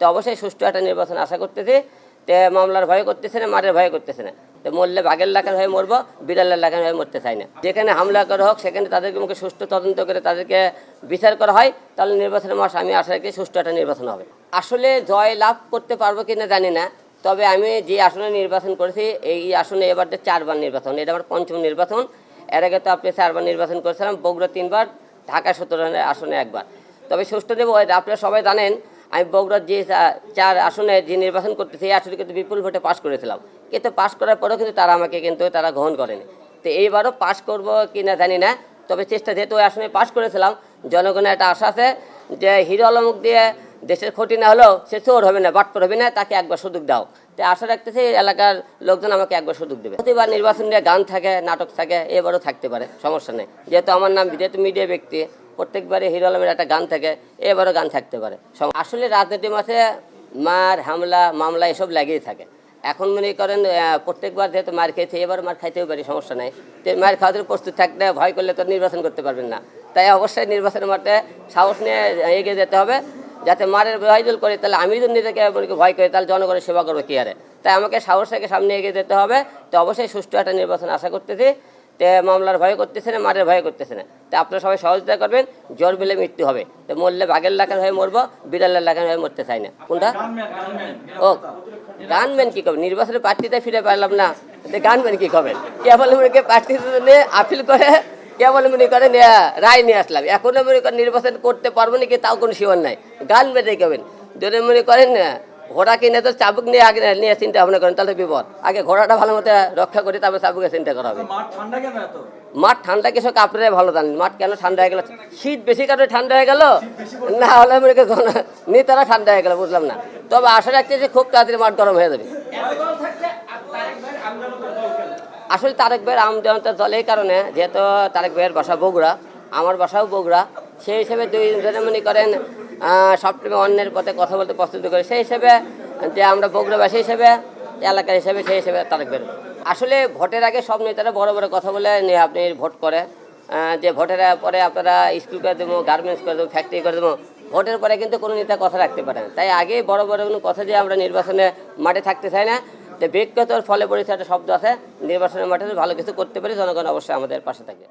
তো অবশ্যই সুষ্ঠু একটা নির্বাচন আশা করতেছি। তো মামলার ভয় করতেছে না, মারের ভয় করতেছে না। তো মরলে বাঘের লাগার হয়ে মরবো, বিড়ালের লাগার হয়ে মরতে চাই না। যেখানে হামলা করা হোক সেখানে তাদেরকে মুখে সুষ্ঠু তদন্ত করে তাদেরকে বিচার করা হয়, তাহলে নির্বাচনের মাস আমি আশা রাখি সুষ্ঠু একটা নির্বাচন হবে। আসলে জয় লাভ করতে পারবো কিনা জানি না, তবে আমি যে আসনে নির্বাচন করেছি এই আসনে এবার 4বার নির্বাচন, এটা আমার 5ম নির্বাচন। এর আগে তো আপনি 4বার নির্বাচন করেছিলাম, বগুড়া 3বার, ঢাকা 17 আসনে 1বার। তবে সুষ্ঠু দেব, আপনারা সবাই জানেন আমি বগুড়ার যে 4 আসনে যে নির্বাচন করতেছি এই আসনে কিন্তু বিপুল ভোটে পাশ করেছিলাম, কিন্তু পাশ করার পরেও কিন্তু তারা আমাকে তারা গ্রহণ করেনি। তো এইবারও পাশ করবো কি না জানি না, তবে চেষ্টা, যেহেতু ওই আসনে পাশ করেছিলাম, জনগণের একটা আশা আছে যে হিরো আলমুখ দিয়ে দেশের ক্ষতি না হলেও সে চোর হবে না, বাটপার হবে না, তাকে একবার সুযোগ দাও। তাই আশা রাখতেছি এলাকার লোকজন আমাকে একবার সুযোগ দেবে। প্রতিবার নির্বাচন নিয়ে গান থাকে, নাটক থাকে, এবারও থাকতে পারে, সমস্যা নেই। যেহেতু আমার নাম, যেহেতু মিডিয়া ব্যক্তি, প্রত্যেকবারে হিরো আলমের একটা গান থাকে, এবারও গান থাকতে পারে। আসলে রাজনীতির মাঝে মার, হামলা, মামলা এসব লাগেই থাকে। এখন মনে করেন প্রত্যেকবার যেহেতু মার খেয়েছে, এবার মার খাইতেও পারি, সমস্যা নাই। তো মার খাওয়াতে প্রস্তুত থাকলে, ভয় করলে তো নির্বাচন করতে পারবেন না। তাই অবশ্যই নির্বাচনের মাঠে সাহস নিয়ে এগিয়ে যেতে হবে, যাতে মারের ভয় দূর করি। তাহলে আমি যদি নিজেকে ভয় করি, তাহলে জনগণের সেবা করবো কি আরে? তাই আমাকে সাহস রেখে সামনে এগিয়ে যেতে হবে। তো অবশ্যই সুষ্ঠু একটা নির্বাচন আশা করতেছি। তো মামলার ভয় করতেছে না, মারের ভয় করতেছে না। তো আপনারা সবাই সহযোগিতা করবেন, জোর বিলে মৃত্যু হবে। তো মরলে বাঘের লাগার হয়ে মরবো, বিড়ালের লাগার হয়ে মরতে চাই না। কোনটা? ও গানম্যান কি করবেন? নির্বাচনের প্রার্থীতে ফিরে পারলাম না, গানম্যান কি করবেন? কেবল মনে প্রার্থীর জন্য আপিল করে, কেবল মনে করেন রায় নিয়ে আসলাম। এখনো মনে করেন নির্বাচন করতে পারবো নাকি তাও কোনো শিওর নাই। গানম্যান করবেন যদি মনে করেন ঘোড়া কিনে তো চাবুক নিয়ে আগে নিয়ে চিন্তা ভাবনা করেন, তাহলে বিপদ। আগে ঘোড়াটা ভালো মতো রক্ষা করি, তারপরে চাবুকে চিন্তা করা হবে। মাঠ ঠান্ডা কিছু আপনারাই ভালো জানেন, মাঠ কেন ঠান্ডা হয়ে গেল? শীত বেশি কারণে ঠান্ডা হয়ে গেল, না হলে নেতারা ঠান্ডা হয়ে গেল, বুঝলাম না। তবে আশা রাখছি যে খুব তাড়াতাড়ি মাঠ গরম হয়ে যাবে। আসলে তারেক ভাইয়ের আমজনতার দল এই কারণে, যেহেতু তারেক ভাইয়ের বাসা বগুড়া, আমার বাসাও বগুড়া, সেই হিসেবে দুইজনে মনে করেন সবসময় অন্যের পথে কথা বলতে পছন্দ করে। সেই হিসেবে যে আমরা বগুড়াবাসী হিসেবে, এলাকার হিসেবে, সেই হিসেবে তারেক ভাইয়ের। আসলে ভোটের আগে সব নেতারা বড় বড় কথা বলে নিয়ে আপনি ভোট করে, যে ভোটের পরে আপনারা স্কুল করে দেবো, গার্মেন্টস করে দেবো, ফ্যাক্টরি করে দেবো। ভোটের পরে কিন্তু কোনো নেতা কথা রাখতে পারে না। তাই আগে বড় বড় কোনো কথা দিয়ে আমরা নির্বাচনে মাঠে থাকতে চাই না। তো ব্যক্তিগত ফলে পরিচয় একটা শব্দ আছে, নির্বাচনের মাঠে ভালো কিছু করতে পারি, জনগণ অবশ্যই আমাদের পাশে থাকে।